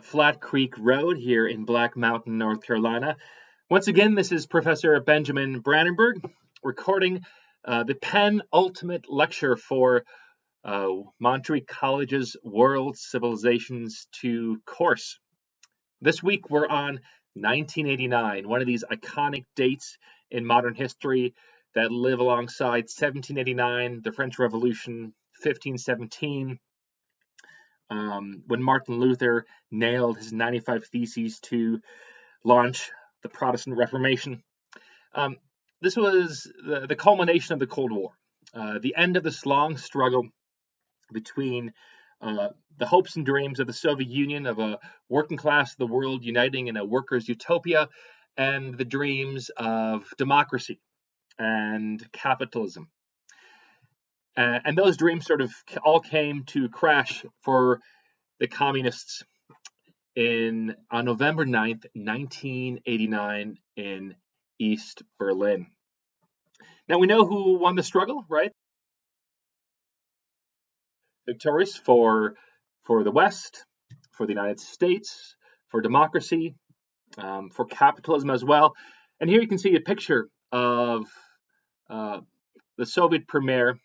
Flat Creek Road here in Black Mountain, North Carolina. Once again, this is Professor Benjamin Brandenburg recording the penultimate lecture for Monterey College's World Civilizations 2 course. This week we're on 1989, one of these iconic dates in modern history that live alongside 1789, the French Revolution, 1517, when Martin Luther nailed his 95 Theses to launch the Protestant Reformation. Um, this was the culmination of the Cold War, the end of this long struggle between the hopes and dreams of the Soviet Union of a working class of the world uniting in a workers' utopia, and the dreams of democracy and capitalism. And those dreams sort of all came to crash for the communists on November 9th, 1989, in East Berlin. Now we know who won the struggle, right? Victorious for the West, for the United States, for democracy, for capitalism as well. And here you can see a picture of the Soviet Premier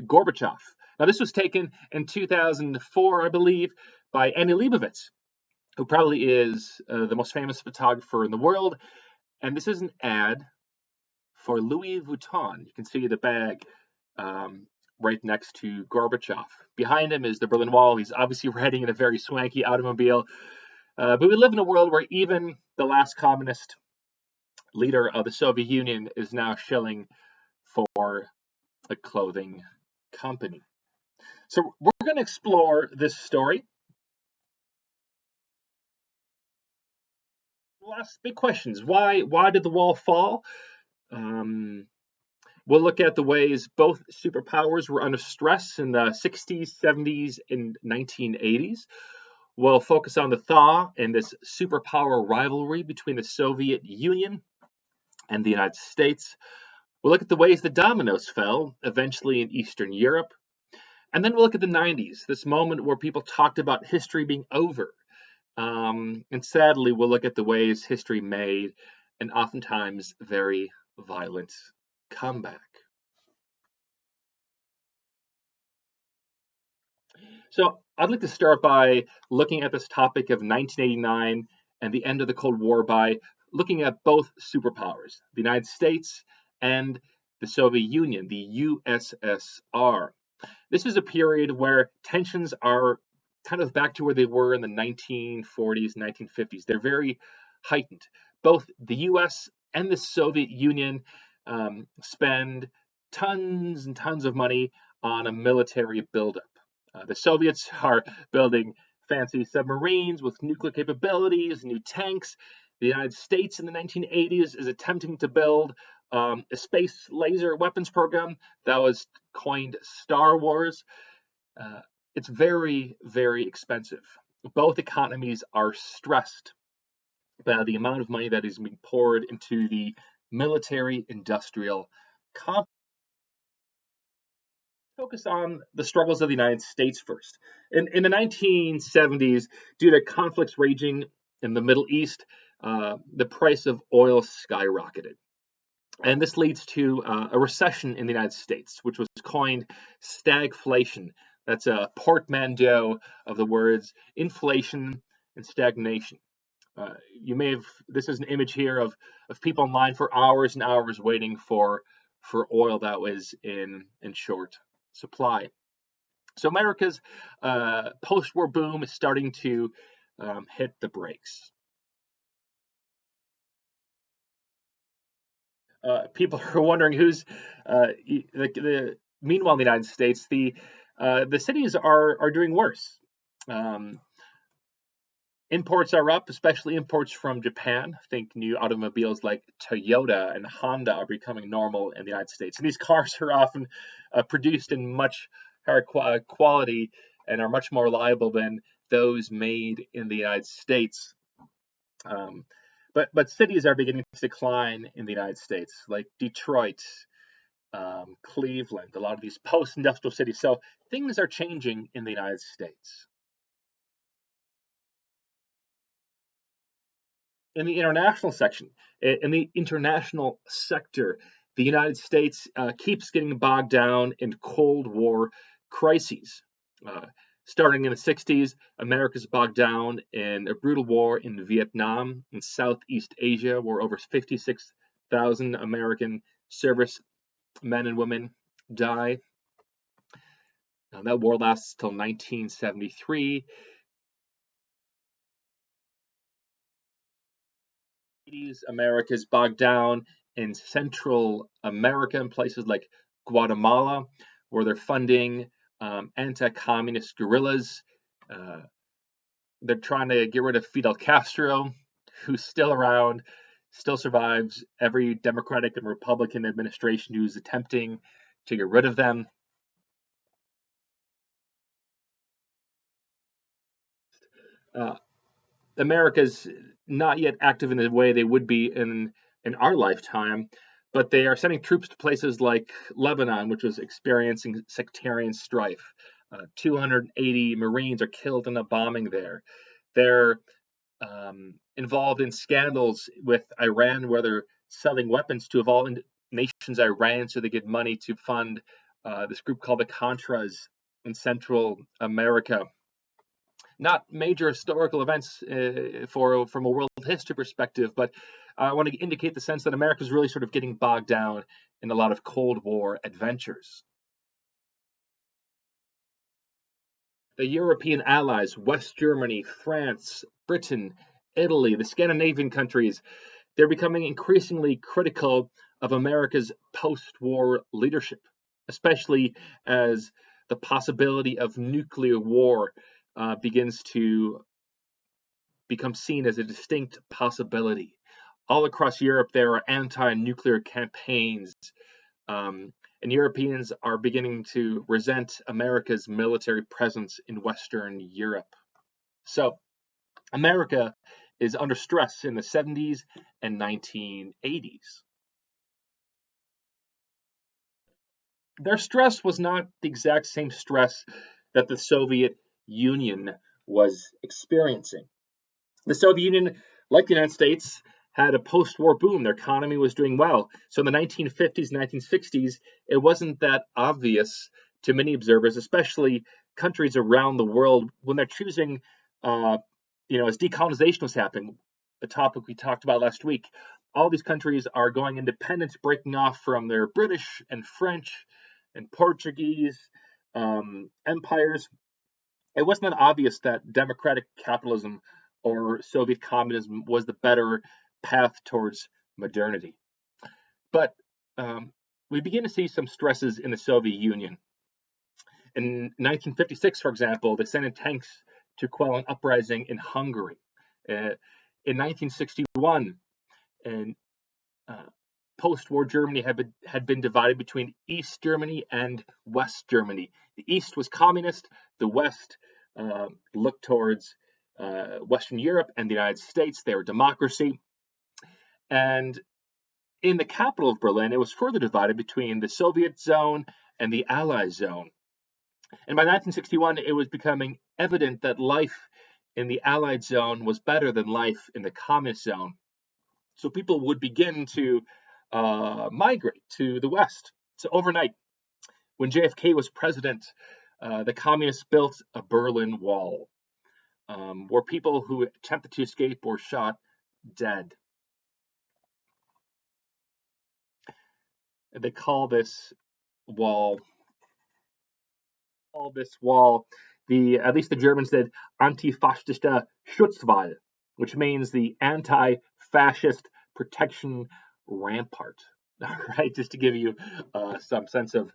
Gorbachev. Now this was taken in 2004, I believe, by Annie Leibovitz, who probably is the most famous photographer in the world. And this is an ad for Louis Vuitton. You can see the bag right next to Gorbachev. Behind him is the Berlin Wall. He's obviously riding in a very swanky automobile. But we live in a world where even the last communist leader of the Soviet Union is now shilling for a clothing company. So we're going to explore this story. We'll ask big questions. Why did the wall fall? We'll look at the ways both superpowers were under stress in the 60s, 70s, and 1980s. We'll focus on the thaw and this superpower rivalry between the Soviet Union and the United States. We'll look at the ways the dominoes fell, eventually in Eastern Europe. And then we'll look at the 90s, this moment where people talked about history being over. And sadly, we'll look at the ways history made an oftentimes very violent comeback. So I'd like to start by looking at this topic of 1989 and the end of the Cold War by looking at both superpowers, the United States and the Soviet Union, the USSR. This is a period where tensions are kind of back to where they were in the 1940s, 1950s. They're very heightened. Both the US and the Soviet Union spend tons and tons of money on a military buildup. The Soviets are building fancy submarines with nuclear capabilities, new tanks. The United States in the 1980s is attempting to build a space laser weapons program that was coined Star Wars. It's very, very expensive. Both economies are stressed by the amount of money that is being poured into the military industrial complex. Focus on the struggles of the United States first. In the 1970s, due to conflicts raging in the Middle East, the price of oil skyrocketed. And this leads to a recession in the United States, which was coined stagflation. That's a portmanteau of the words inflation and stagnation. This is an image here of people in line for hours and hours waiting for oil that was in short supply. So America's post-war boom is starting to hit the brakes. People are wondering who's meanwhile in the United States, the cities are doing worse. Imports are up, especially imports from Japan. I think new automobiles like Toyota and Honda are becoming normal in the United States. And these cars are often produced in much higher quality and are much more reliable than those made in the United States. But cities are beginning to decline in the United States, like Detroit, Cleveland, a lot of these post-industrial cities. So things are changing in the United States. In the international section, in the international sector, the United States keeps getting bogged down in Cold War crises. Uh, Starting in the 60s, America's bogged down in a brutal war in Vietnam and Southeast Asia, where over 56,000 American service men and women die. That war lasts till 1973. America's bogged down in Central America, in places like Guatemala, where they're funding anti-communist guerrillas. Uh, they're trying to get rid of Fidel Castro, who's still around, still survives every Democratic and Republican administration who's attempting to get rid of them. Uh, America's not yet active in the way they would be in our lifetime, but they are sending troops to places like Lebanon, which was experiencing sectarian strife. 280 Marines are killed in a bombing there. They're involved in scandals with Iran, where they're selling weapons to, of all nations, Iran, so they get money to fund this group called the Contras in Central America. Not major historical events from a world history perspective, but I want to indicate the sense that America is really sort of getting bogged down in a lot of Cold War adventures. The European allies, West Germany, France, Britain, Italy, the Scandinavian countries, they're becoming increasingly critical of America's post-war leadership, especially as the possibility of nuclear war begins to become seen as a distinct possibility. All across Europe, there are anti-nuclear campaigns, and Europeans are beginning to resent America's military presence in Western Europe. So, America is under stress in the 70s and 1980s. Their stress was not the exact same stress that the Soviet Union was experiencing. The Soviet Union, like the United States, had a post-war boom. Their economy was doing well. So in the 1950s, 1960s, it wasn't that obvious to many observers, especially countries around the world, when they're choosing, as decolonization was happening, a topic we talked about last week. All these countries are going independent, breaking off from their British and French and Portuguese empires. It wasn't that obvious that democratic capitalism or Soviet communism was the better path towards modernity. But we begin to see some stresses in the Soviet Union. In 1956, for example, they sent in tanks to quell an uprising in Hungary. In 1961, and post-war Germany had been divided between East Germany and West Germany. The East was communist, the West looked towards Western Europe and the United States. They were democracy. And in the capital of Berlin, it was further divided between the Soviet zone and the Allied zone. And by 1961, it was becoming evident that life in the Allied zone was better than life in the communist zone. So people would begin to migrate to the West. So overnight, when JFK was president, the communists built a Berlin Wall, where people who attempted to escape were shot dead. They call this wall the, at least the Germans did, Antifaschische Schutzwall, which means the anti-fascist protection rampart. All right, just to give you some sense of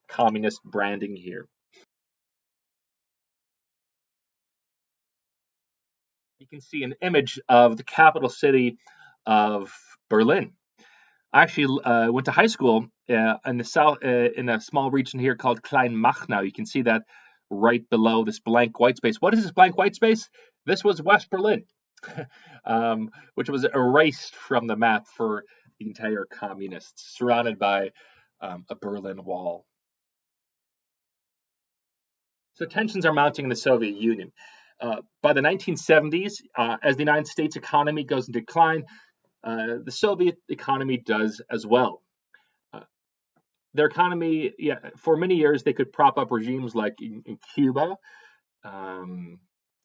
communist branding here. You can see an image of the capital city of Berlin. I actually went to high school in the south, in a small region here called Kleinmachnow. You can see that right below this blank white space. What is this blank white space? This was West Berlin, which was erased from the map for the entire communists, surrounded by a Berlin Wall. So tensions are mounting in the Soviet Union. By the 1970s, as the United States economy goes in decline, the Soviet economy does as well. Their economy, yeah, for many years, they could prop up regimes like in Cuba,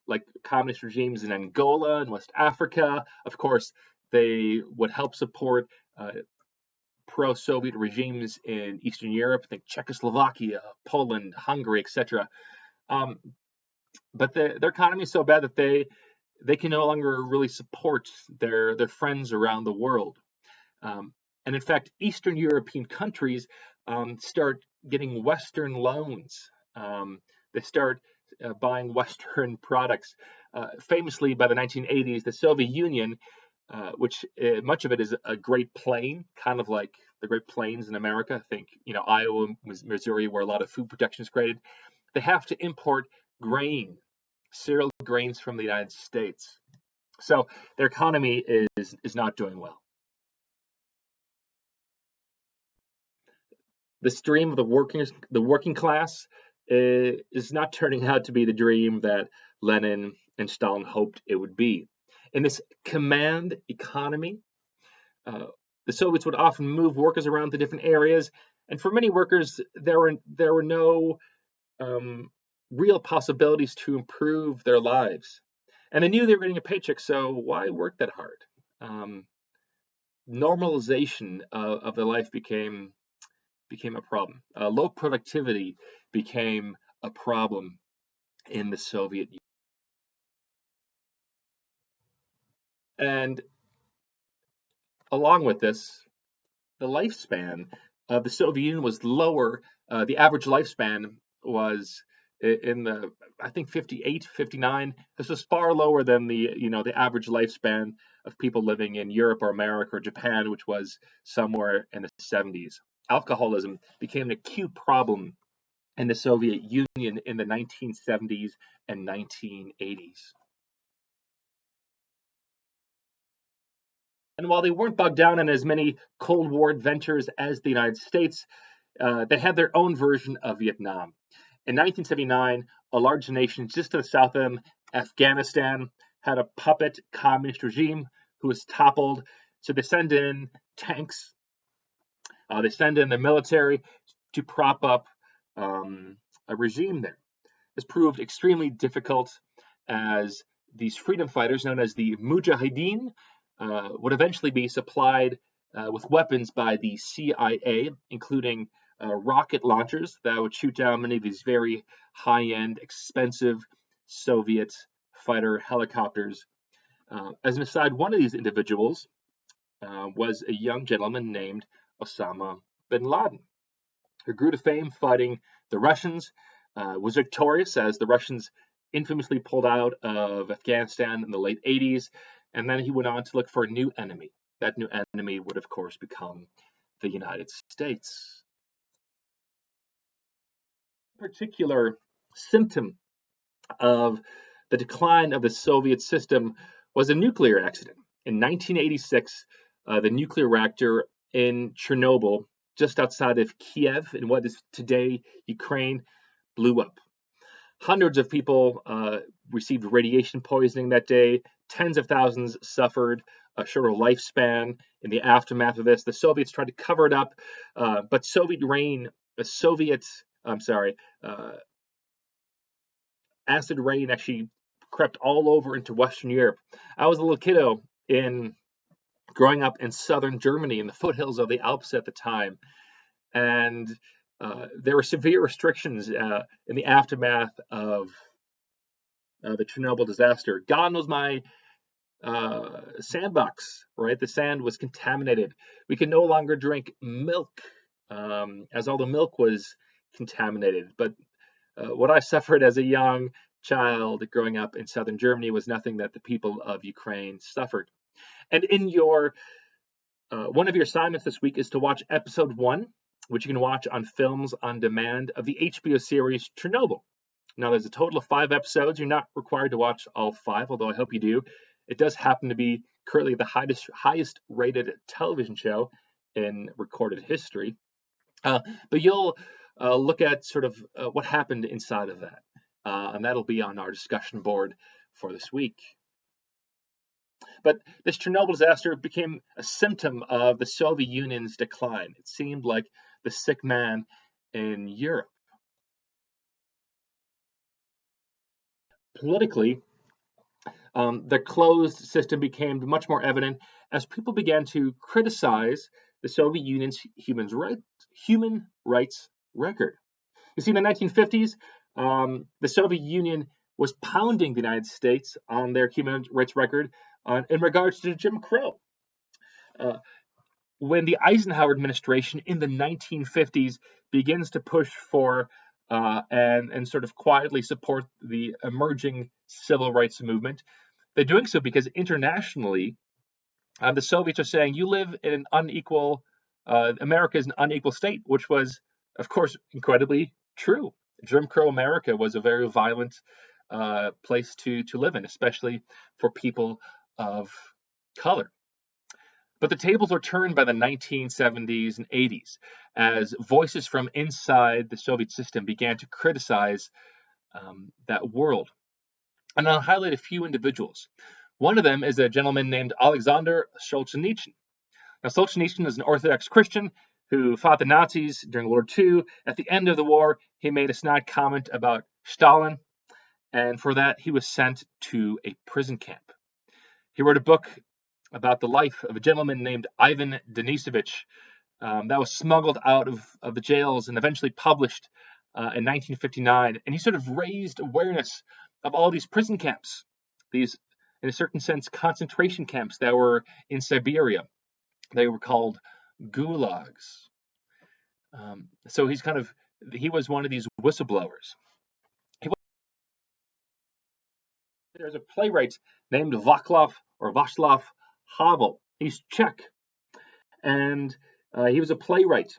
like communist regimes in Angola and West Africa. Of course, they would help support pro-Soviet regimes in Eastern Europe, think Czechoslovakia, Poland, Hungary, etc. Um, but their economy is so bad that they can no longer really support their friends around the world. And in fact, Eastern European countries start getting Western loans. They start buying Western products. Famously, by the 1980s, the Soviet Union, which much of it is a Great Plain, kind of like the Great Plains in America. I think, Iowa, Missouri, where a lot of food production is created. They have to import grain, cereal grains from the United States. So their economy is not doing well. This dream of the working class is not turning out to be the dream that Lenin and Stalin hoped it would be. In this command economy, uh, the Soviets would often move workers around to different areas, and for many workers, there were no real possibilities to improve their lives, and they knew they were getting a paycheck, so why work that hard? Um, Normalization of their life became a problem. Low productivity became a problem in the Soviet Union. And along with this, the lifespan of the Soviet Union was lower. The average lifespan was in the, I think, 58, 59. This was far lower than the average lifespan of people living in Europe or America or Japan, which was somewhere in the 70s. Alcoholism became an acute problem in the Soviet Union in the 1970s and 1980s. And while they weren't bogged down in as many Cold War adventures as the United States, they had their own version of Vietnam. In 1979, a large nation just to the south of them, Afghanistan, had a puppet communist regime who was toppled. So they send in tanks, they send in the military to prop up a regime there. This proved extremely difficult as these freedom fighters, known as the Mujahideen, would eventually be supplied with weapons by the CIA, including rocket launchers that would shoot down many of these very high-end, expensive Soviet fighter helicopters. As an aside, one of these individuals was a young gentleman named Osama bin Laden, who grew to fame fighting the Russians, was victorious as the Russians infamously pulled out of Afghanistan in the late 80s, and then he went on to look for a new enemy. That new enemy would, of course, become the United States. A particular symptom of the decline of the Soviet system was a nuclear accident. In 1986, the nuclear reactor in Chernobyl, just outside of Kiev, in what is today Ukraine, blew up. Hundreds of people received radiation poisoning that day. Tens of thousands suffered a shorter lifespan in the aftermath of this. The Soviets tried to cover it up, but acid rain actually crept all over into Western Europe. I was a little kiddo growing up in southern Germany in the foothills of the Alps at the time, and there were severe restrictions in the aftermath of the Chernobyl disaster. God knows my sandbox, right? The sand was contaminated. We could no longer drink milk as all the milk was contaminated. But what I suffered as a young child growing up in southern Germany was nothing that the people of Ukraine suffered. And in your one of your assignments this week is to watch episode 1, which you can watch on Films on Demand, of the HBO series Chernobyl. Now, there's a total of 5 episodes. You're not required to watch all 5, although I hope you do. It does happen to be currently the highest rated television show in recorded history. But you'll look at sort of what happened inside of that. and that'll be on our discussion board for this week. But this Chernobyl disaster became a symptom of the Soviet Union's decline. It seemed like the sick man in Europe. Politically, the closed system became much more evident as people began to criticize the Soviet Union's human rights record. You see, in the 1950s, the Soviet Union was pounding the United States on their human rights record in regards to Jim Crow. When the Eisenhower administration in the 1950s begins to push for and sort of quietly support the emerging civil rights movement, they're doing so because internationally, the Soviets are saying you live in an unequal, America is an unequal state, which was, of course, incredibly true. Jim Crow America was a very violent place to live in, especially for people of color. But the tables were turned by the 1970s and 80s as voices from inside the Soviet system began to criticize that world. And I'll highlight a few individuals. One of them is a gentleman named Alexander Solzhenitsyn. Now, Solzhenitsyn is an Orthodox Christian who fought the Nazis during World War II. At the end of the war, he made a snide comment about Stalin, and for that, he was sent to a prison camp. He wrote a book about the life of a gentleman named Ivan Denisovich that was smuggled out of the jails and eventually published in 1959. And he sort of raised awareness of all these prison camps, these, in a certain sense, concentration camps that were in Siberia. They were called gulags. So he was one of these whistleblowers. There's a playwright named Václav Havel. He's Czech, and he was a playwright.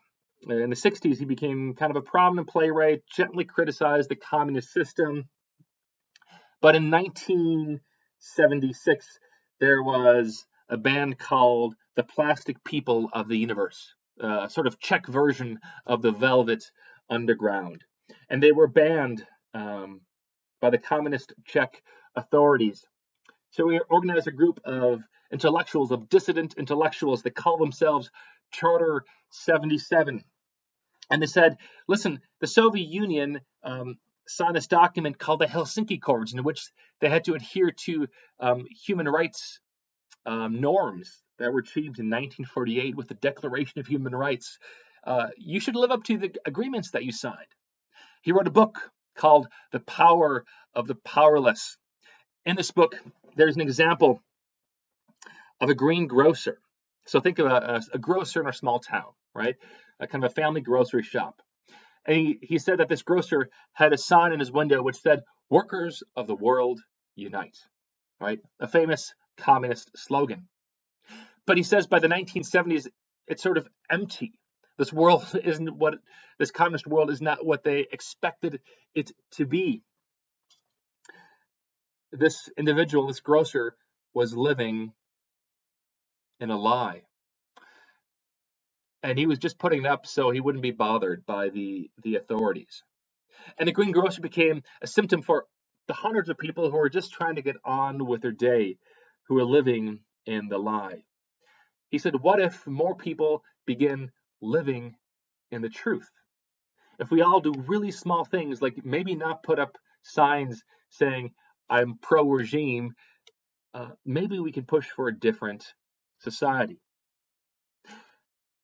In the 60s, he became kind of a prominent playwright, gently criticized the communist system. But in 1976, there was a band called the Plastic People of the Universe, a sort of Czech version of the Velvet Underground. And they were banned by the communist Czech authorities. So we organized a group of intellectuals, of dissident intellectuals that call themselves Charter 77. And they said, listen, the Soviet Union signed this document called the Helsinki Accords, in which they had to adhere to human rights norms that were achieved in 1948 with the Declaration of Human Rights. You should live up to the agreements that you signed. He wrote a book called The Power of the Powerless. In this book, there's an example of a greengrocer. So think of a grocer in a small town, right? A kind of a family grocery shop. And he said that this grocer had a sign in his window which said, "Workers of the world unite," right? A famous communist slogan. But he says by the 1970s, it's sort of empty. This world isn't what, this communist world is not what they expected it to be. This individual, this grocer, was living in a lie. And he was just putting it up so he wouldn't be bothered by the authorities. And the greengrocer became a symptom for the hundreds of people who are just trying to get on with their day, who are living in the lie. He said, what if more people begin living in the truth? If we all do really small things, like maybe not put up signs saying, I'm pro-regime, maybe we can push for a different society.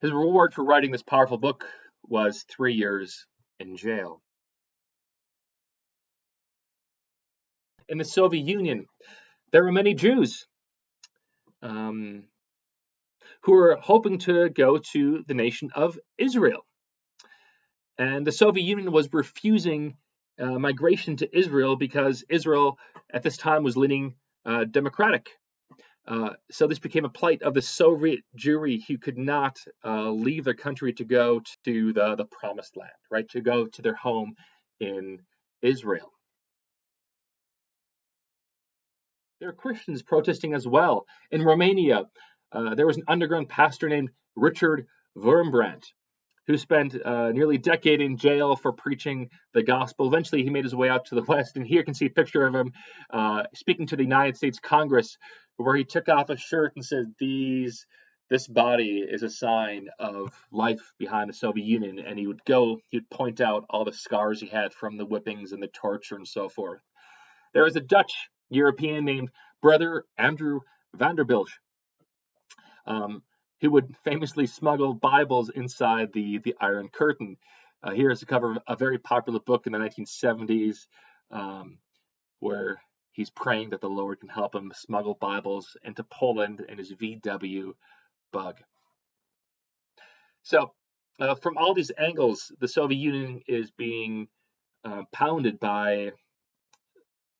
His reward for writing this powerful book was 3 years in jail. In the Soviet Union, there were many Jews who were hoping to go to the nation of Israel. And the Soviet Union was refusing migration to Israel because Israel at this time was leaning democratic. So this became a plight of the Soviet Jewry who could not leave their country to go to the promised land, right? To go to their home in Israel. There are Christians protesting as well. In Romania, there was an underground pastor named Richard Wurmbrandt who spent nearly a decade in jail for preaching the gospel. Eventually, he made his way out to the West, and here you can see a picture of him speaking to the United States Congress, where he took off his shirt and said, this body is a sign of life behind the Soviet Union. And he'd point out all the scars he had from the whippings and the torture and so forth. There was a Dutch European named Brother Andrew Vanderbilt, who would famously smuggle Bibles inside the Iron Curtain. Here is a cover of a very popular book in the 1970s, where he's praying that the Lord can help him smuggle Bibles into Poland in his VW bug. So, from all these angles, the Soviet Union is being pounded by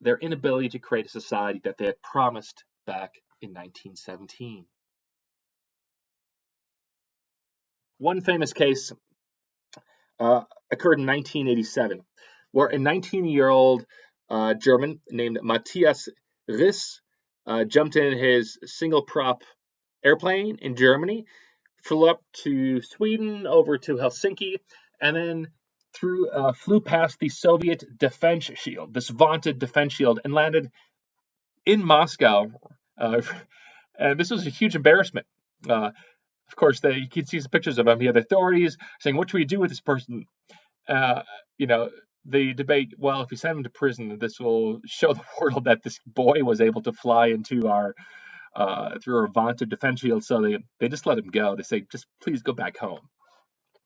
their inability to create a society that they had promised back in 1917. One famous case occurred in 1987, where a 19-year-old German named Matthias Riss jumped in his single-prop airplane in Germany, flew up to Sweden, over to Helsinki, and then flew past the Soviet defense shield, this vaunted defense shield, and landed in Moscow. And this was a huge embarrassment. Of course, you can see some pictures of him. He had authorities saying, "What should we do with this person?" The debate. Well, if we send him to prison, this will show the world that this boy was able to fly into our through our vaunted defense shield. So they just let him go. They say, "Just please go back home."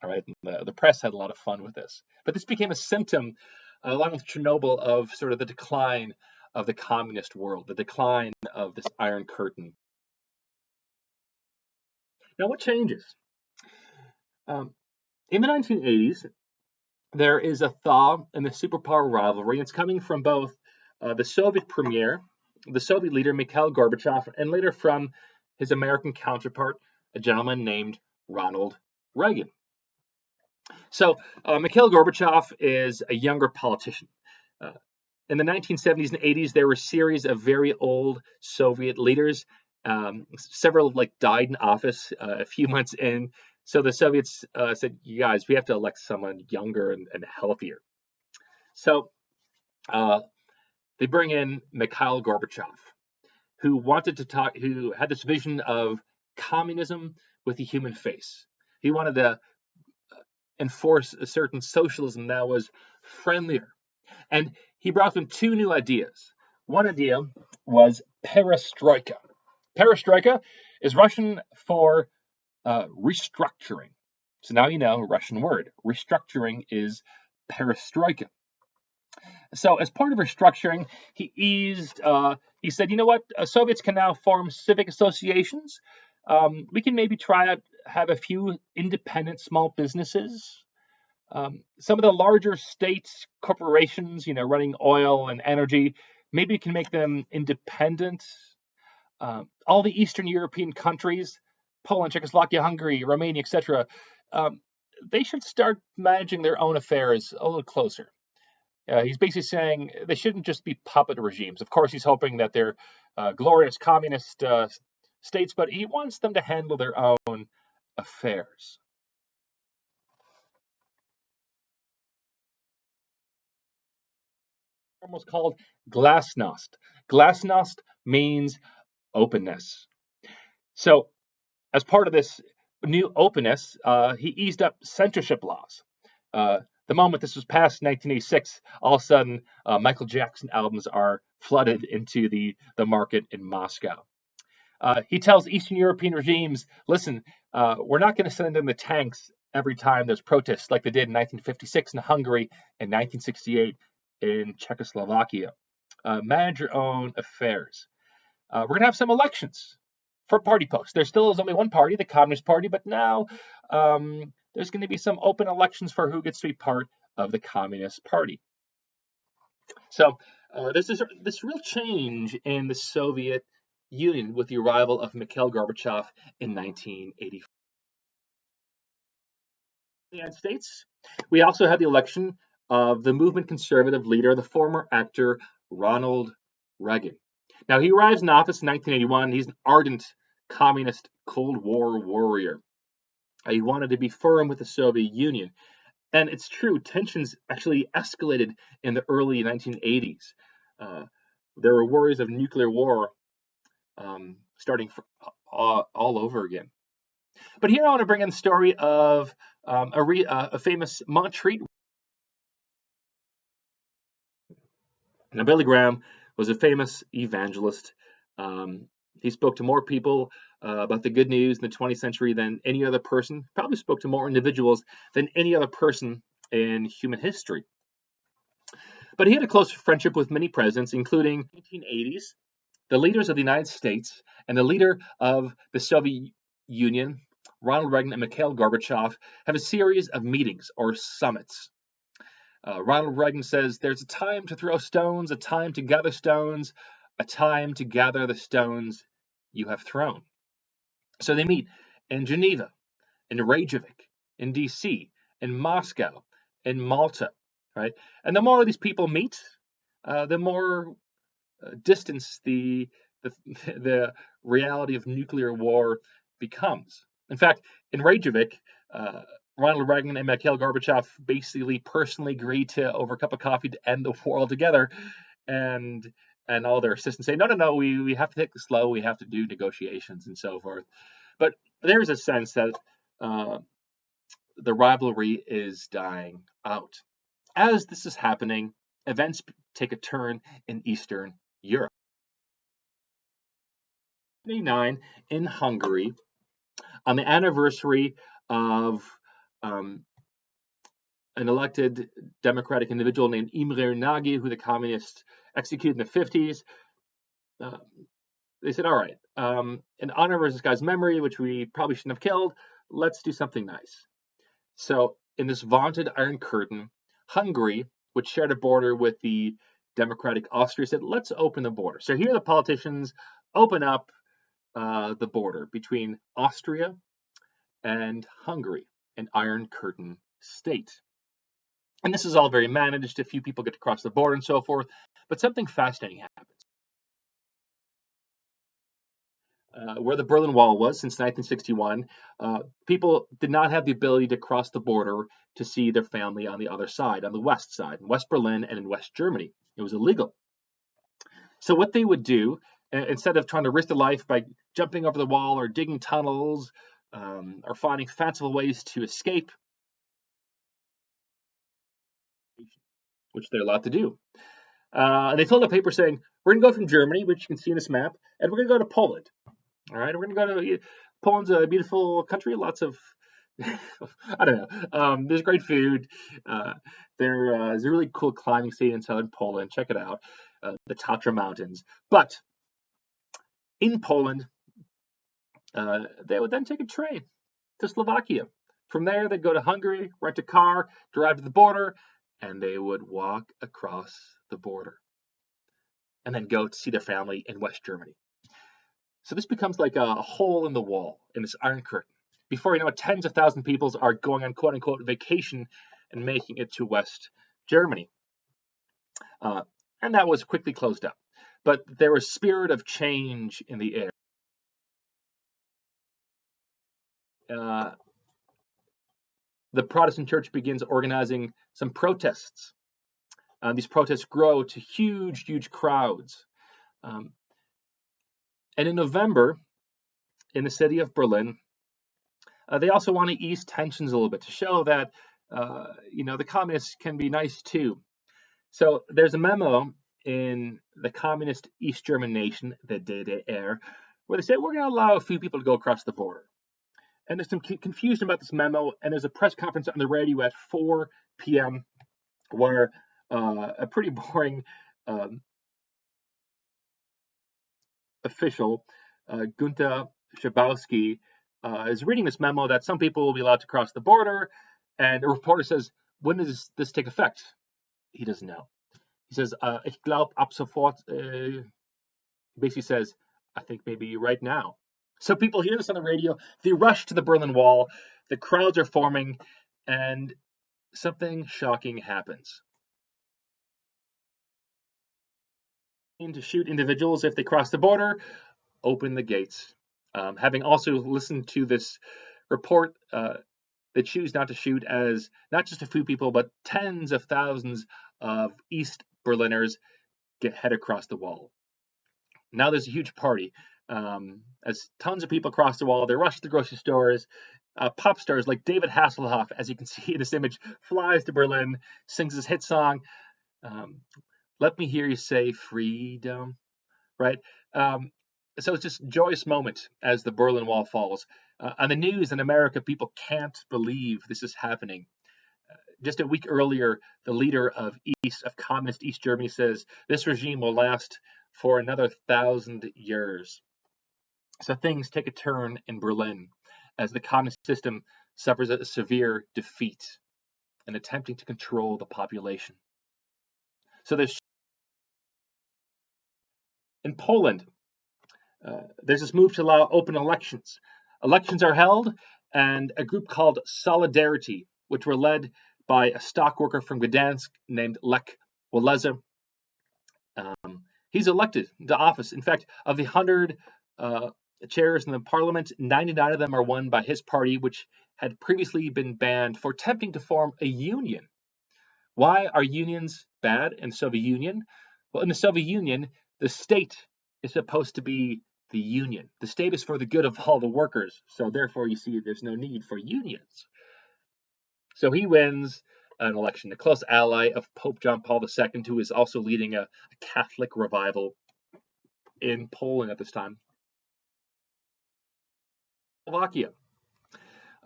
All right. And the press had a lot of fun with this, but this became a symptom, along with Chernobyl, of sort of the decline of the communist world, the decline of this Iron Curtain. Now, what changes? In the 1980s, there is a thaw in the superpower rivalry. It's coming from both the Soviet premier, the Soviet leader Mikhail Gorbachev, and later from his American counterpart, a gentleman named Ronald Reagan. So Mikhail Gorbachev is a younger politician. In the 1970s and 80s, there were a series of very old Soviet leaders. Several died in office a few months in. So the Soviets said, "You guys, we have to elect someone younger and healthier." So they bring in Mikhail Gorbachev, who had this vision of communism with a human face. He wanted to enforce a certain socialism that was friendlier. And he brought them two new ideas. One idea was perestroika. Perestroika is Russian for restructuring. So now you know a Russian word. Restructuring is perestroika. So as part of restructuring, he said, you know what, Soviets can now form civic associations. We can maybe have a few independent small businesses. Some of the larger states, corporations, running oil and energy, maybe we can make them independent. All the Eastern European countries, Poland, Czechoslovakia, Hungary, Romania, etc., they should start managing their own affairs a little closer. He's basically saying they shouldn't just be puppet regimes. Of course, he's hoping that they're glorious communist states, but he wants them to handle their own affairs. Was called glasnost. Glasnost means openness. So, as part of this new openness, he eased up censorship laws. The moment this was passed in 1986, all of a sudden, Michael Jackson albums are flooded into the market in Moscow. He tells Eastern European regimes, listen, we're not going to send in the tanks every time there's protests like they did in 1956 in Hungary and 1968 in Czechoslovakia. Manage your own affairs. We're going to have some elections for party posts. There still is only one party, the Communist Party, but now there's going to be some open elections for who gets to be part of the Communist Party. So there's this real change in the Soviet Union with the arrival of Mikhail Gorbachev in 1984. In the United States, we also had the election of the movement conservative leader, the former actor Ronald Reagan. Now, he arrives in office in 1981. He's an ardent communist Cold War warrior. He wanted to be firm with the Soviet Union. And it's true, tensions actually escalated in the early 1980s. Uh, there were worries of nuclear war starting all over again. But here I want to bring in the story of a famous Montreat. Now, Billy Graham was a famous evangelist. Um, he spoke to more people about the good news in the 20th century than any other person, probably spoke to more individuals than any other person in human history. But he had a close friendship with many presidents, including 1980s, the leaders of the United States and the leader of the Soviet Union, Ronald Reagan and Mikhail Gorbachev, have a series of meetings or summits. Ronald Reagan says there's a time to throw stones, a time to gather stones, a time to gather the stones you have thrown. So they meet in Geneva, in Reykjavik, in DC, in Moscow, in Malta, right? And the more these people meet, the more distance the the reality of nuclear war becomes. In fact, in Reykjavik, uh, Ronald Reagan and Mikhail Gorbachev basically personally agreed to over a cup of coffee to end the war altogether, and all their assistants say, no, no, no, we have to take this slow, we have to do negotiations and so forth. But there's a sense that uh, the rivalry is dying out. As this is happening, events take a turn in Eastern Europe. 1989 in Hungary, on the anniversary of um, an elected democratic individual named Imre Nagy, who the communists executed in the 50s. Uh, they said, all right, in honor of this guy's memory, which we probably shouldn't have killed, let's do something nice. So, in this vaunted Iron Curtain, Hungary, which shared a border with the democratic Austria, said, let's open the border. So, here the politicians open up the border between Austria and Hungary, an Iron Curtain state. And this is all very managed. A few people get to cross the border and so forth. But something fascinating happens. Where the Berlin Wall was since 1961, people did not have the ability to cross the border to see their family on the other side, on the west side, in West Berlin and in West Germany. It was illegal. So what they would do, instead of trying to risk their life by jumping over the wall or digging tunnels or finding fanciful ways to escape, which they're allowed to do. And they filled out a paper saying, we're going to go from Germany, which you can see in this map, and we're going to go to Poland. All right, we're going to go to Poland's a beautiful country, lots of, I don't know, there's great food. There's a really cool climbing scene in southern Poland. Check it out, the Tatra Mountains. But in Poland, they would then take a train to Slovakia. From there, they'd go to Hungary, rent a car, drive to the border, and they would walk across the border and then go to see their family in West Germany. So this becomes like a hole in the wall in this Iron Curtain. Before you know it, tens of thousands of people are going on quote unquote vacation and making it to West Germany. And that was quickly closed up. But there was a spirit of change in the air. The Protestant church begins organizing some protests. These protests grow to huge, huge crowds. And in November, in the city of Berlin, they also want to ease tensions a little bit to show that, the communists can be nice too. So there's a memo in the communist East German nation, the DDR, where they say we're going to allow a few people to go across the border. And there's some confusion about this memo, and there's a press conference on the radio at 4 p.m. where a pretty boring official, Gunther Schabowski, is reading this memo that some people will be allowed to cross the border, and the reporter says, when does this take effect? He doesn't know. He says, ich glaube ab sofort, basically says, I think maybe right now. So people hear this on the radio, they rush to the Berlin Wall, the crowds are forming, and something shocking happens. To shoot individuals if they cross the border, open the gates. Having also listened to this report they choose not to shoot as not just a few people, but tens of thousands of East Berliners head across the wall. Now there's a huge party. As tons of people cross the wall, they rush to the grocery stores. Pop stars like David Hasselhoff, as you can see in this image, flies to Berlin, sings his hit song, Let Me Hear You Say Freedom, right? So it's just a joyous moment as the Berlin Wall falls. On the news in America, people can't believe this is happening. Just a week earlier, the leader of communist East Germany says this regime will last for another 1,000 years. So things take a turn in Berlin as the communist system suffers a severe defeat in attempting to control the population. So in Poland, there's this move to allow open elections. Elections are held, and a group called Solidarity, which were led by a stock worker from Gdansk named Lech Walesa. He's elected to office. In fact, of the 100 chairs in the parliament, 99 of them are won by his party, which had previously been banned for attempting to form a union. Why are unions bad in the Soviet Union? Well, in the Soviet Union, the state is supposed to be the union. The state is for the good of all the workers. So therefore, you see, there's no need for unions. So he wins an election, a close ally of Pope John Paul II, who is also leading a Catholic revival in Poland at this time. Slovakia.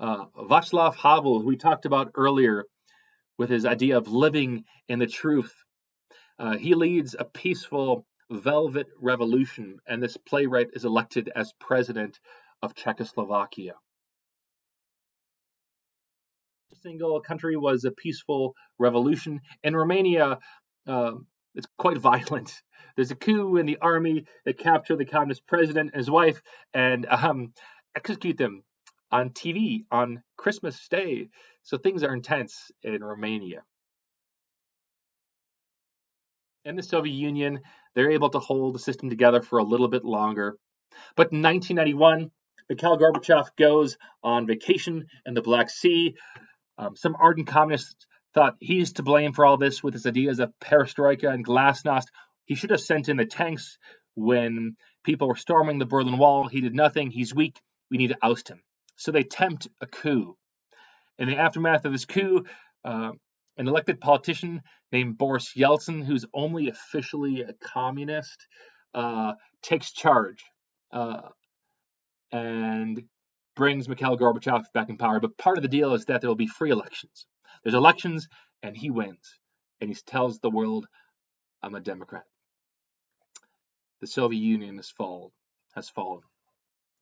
Václav Havel, who we talked about earlier with his idea of living in the truth, he leads a peaceful Velvet Revolution, and this playwright is elected as president of Czechoslovakia. Single country was a peaceful revolution. In Romania, it's quite violent. There's a coup in the army that capture the communist president and his wife and execute them on TV on Christmas Day. So things are intense in Romania. In the Soviet Union, they're able to hold the system together for a little bit longer. But in 1991, Mikhail Gorbachev goes on vacation in the Black Sea. Some ardent communists thought he's to blame for all this with his ideas of perestroika and glasnost. He should have sent in the tanks when people were storming the Berlin Wall. He did nothing. He's weak. We need to oust him. So they attempt a coup. In the aftermath of this coup, an elected politician named Boris Yeltsin, who's only officially a communist, takes charge and brings Mikhail Gorbachev back in power. But part of the deal is that there will be free elections. There's elections, and he wins. And he tells the world, I'm a Democrat. The Soviet Union has fallen.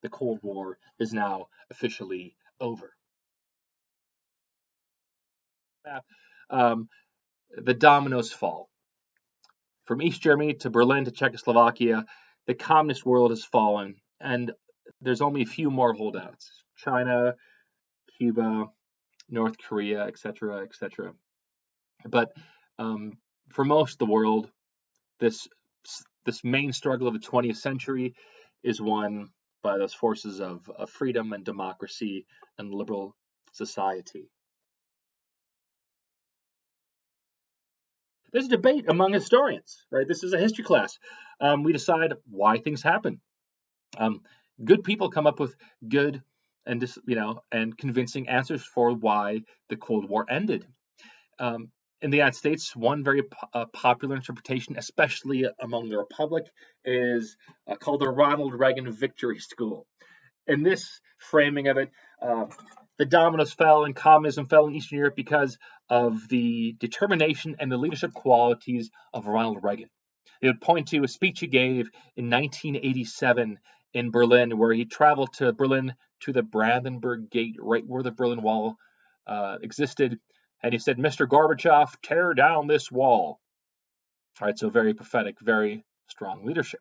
The Cold War is now officially over. The dominoes fall. From East Germany to Berlin to Czechoslovakia, the communist world has fallen, and there's only a few more holdouts. China, Cuba, North Korea, etc., etc. But for most of the world, this main struggle of the 20th century is won by those forces of freedom and democracy and liberal society. There's a debate among historians, right? This is a history class. We decide why things happen. Good people come up with good and convincing answers for why the Cold War ended. In the United States, one very popular interpretation, especially among the Republic, is called the Ronald Reagan Victory School. In this framing of it, the dominoes fell and communism fell in Eastern Europe because of the determination and the leadership qualities of Ronald Reagan. They would point to a speech he gave in 1987 in Berlin, where he traveled to Berlin to the Brandenburg Gate, right where the Berlin Wall existed. And he said, Mr. Gorbachev, tear down this wall. All right, so very prophetic, very strong leadership.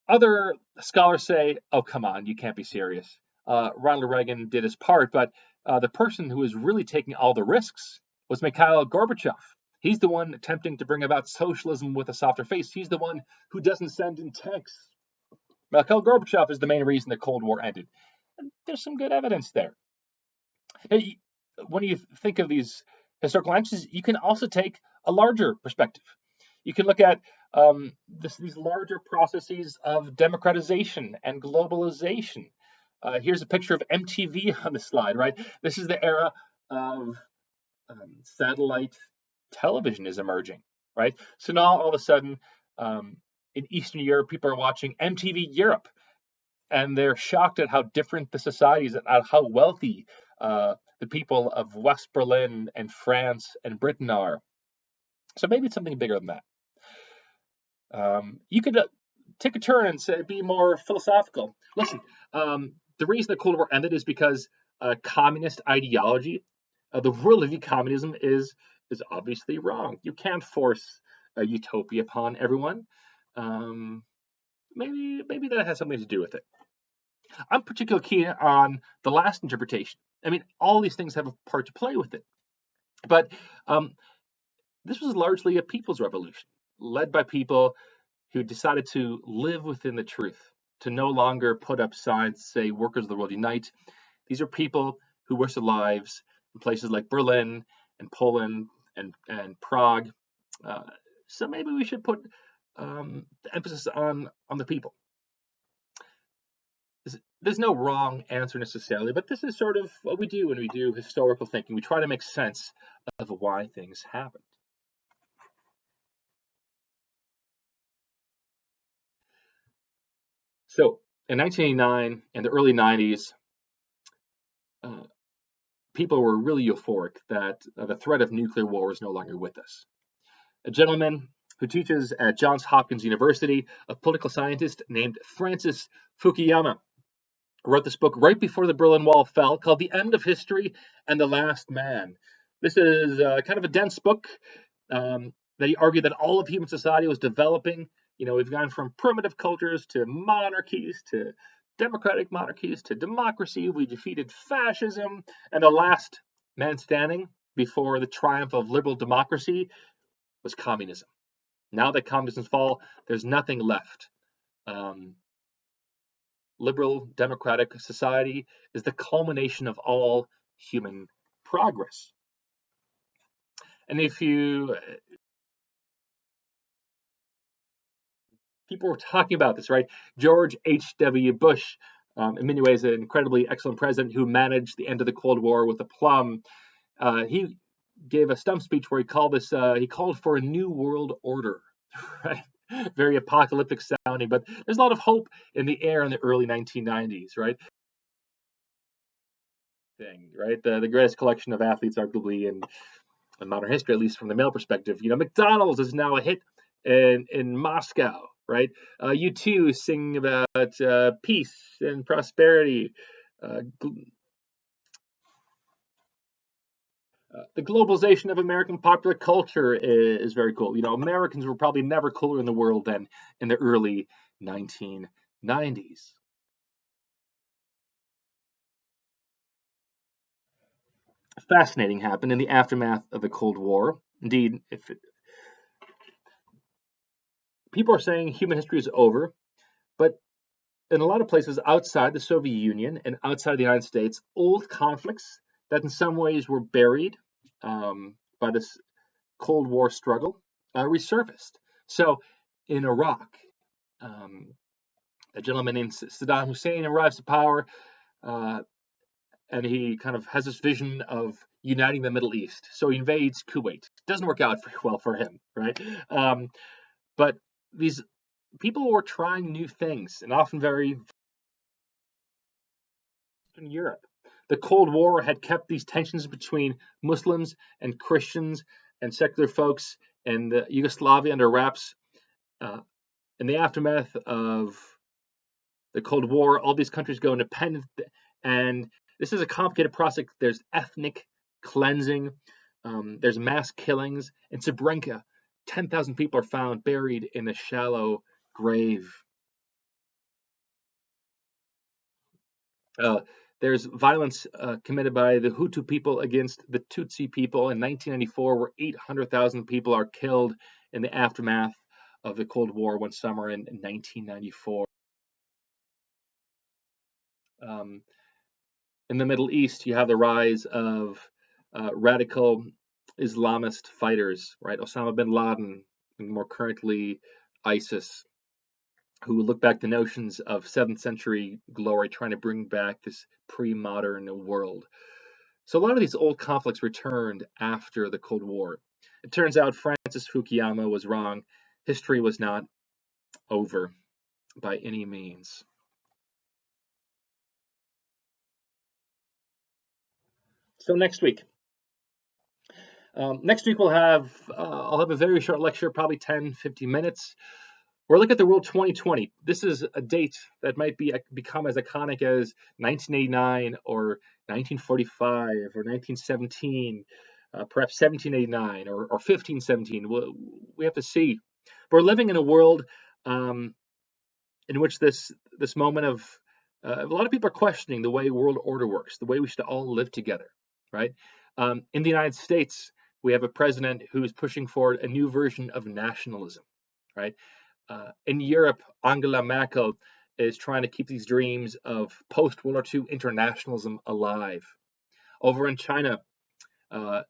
Other scholars say, oh, come on, you can't be serious. Ronald Reagan did his part, but the person who was really taking all the risks was Mikhail Gorbachev. He's the one attempting to bring about socialism with a softer face. He's the one who doesn't send in tanks. Mikhail Gorbachev is the main reason the Cold War ended. there's some good evidence there. When you think of these historical answers, you can also take a larger perspective. You can look at these larger processes of democratization and globalization. Here's a picture of MTV on the slide, right? This is the era of satellite television is emerging, right? So now all of a sudden, in Eastern Europe, people are watching MTV Europe, and they're shocked at how different the societies and at how wealthy the people of West Berlin and France and Britain are. So maybe it's something bigger than that. You could take a turn and say, be more philosophical. Listen, the reason the Cold War ended is because communist ideology, the worldview of communism, is obviously wrong. You can't force a utopia upon everyone. Maybe that has something to do with it. I'm particularly keen on the last interpretation. I mean, all these things have a part to play with it, but this was largely a people's revolution, led by people who decided to live within the truth, to no longer put up signs say "Workers of the World Unite." These are people who risked their lives in places like Berlin and Poland and Prague. So maybe we should put the emphasis on the people. There's no wrong answer necessarily, but this is sort of what we do when we do historical thinking. We try to make sense of why things happened. So in 1989 and the early 90s, people were really euphoric that the threat of nuclear war is no longer with us. A gentleman who teaches at Johns Hopkins University, a political scientist named Francis Fukuyama, wrote this book right before the Berlin Wall fell called The End of History and the Last Man. This is kind of a dense book that he argued that all of human society was developing. You know, we've gone from primitive cultures to monarchies to democratic monarchies to democracy. We defeated fascism, and the last man standing before the triumph of liberal democracy was communism. Now that communism's fall, there's nothing left. Liberal democratic society is the culmination of all human progress. And if people were talking about this, right? George H.W. Bush, in many ways, an incredibly excellent president who managed the end of the Cold War with aplomb. He gave a stump speech where he called for a new world order, right? Very apocalyptic sounding, but there's a lot of hope in the air in the early 1990s, right? The greatest collection of athletes, arguably in modern history, at least from the male perspective. You know, McDonald's is now a hit in Moscow, right? U2 sing about peace and prosperity. The globalization of American popular culture is very cool. You know, Americans were probably never cooler in the world than in the early 1990s. Fascinating happened in the aftermath of the Cold War. Indeed, people are saying human history is over, but in a lot of places outside the Soviet Union and outside the United States, old conflicts that in some ways were buried by this Cold War struggle resurfaced. So in Iraq, a gentleman named Saddam Hussein arrives to power, and he kind of has this vision of uniting the Middle East. So he invades Kuwait. Doesn't work out very well for him, right? But these people were trying new things, and often very in Europe. The Cold War had kept these tensions between Muslims and Christians and secular folks and Yugoslavia under wraps. In the aftermath of the Cold War, all these countries go independent, and this is a complicated process. There's ethnic cleansing, there's mass killings. In Srebrenica, 10,000 people are found buried in a shallow grave. There's violence committed by the Hutu people against the Tutsi people. In 1994, where 800,000 people are killed in the aftermath of the Cold War one summer in 1994. In the Middle East, you have the rise of radical Islamist fighters, right? Osama bin Laden, and more currently ISIS, who look back to notions of 7th century glory, trying to bring back this pre-modern world. So a lot of these old conflicts returned after the Cold War. It turns out Francis Fukuyama was wrong. History was not over by any means. So next week. Next week I'll have a very short lecture, probably 10, 15 minutes. We're looking at the world 2020. This is a date that might become as iconic as 1989 or 1945 or 1917, perhaps 1789 or 1517. We have to see. We're living in a world in which this moment of a lot of people are questioning the way world order works, the way we should all live together, right? In the United States, we have a president who is pushing forward a new version of nationalism, right? In Europe, Angela Merkel is trying to keep these dreams of post-World War II internationalism alive. Over in China, uh,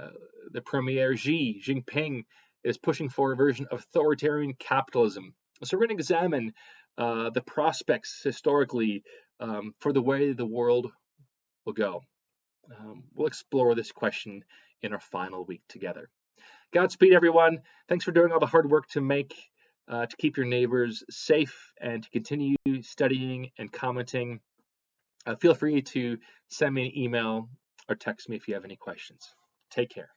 uh, the premier Xi Jinping is pushing for a version of authoritarian capitalism. So we're going to examine the prospects historically for the way the world will go. We'll explore this question in our final week together. Godspeed, everyone. Thanks for doing all the hard work to keep your neighbors safe and to continue studying and commenting. Feel free to send me an email or text me if you have any questions. Take care.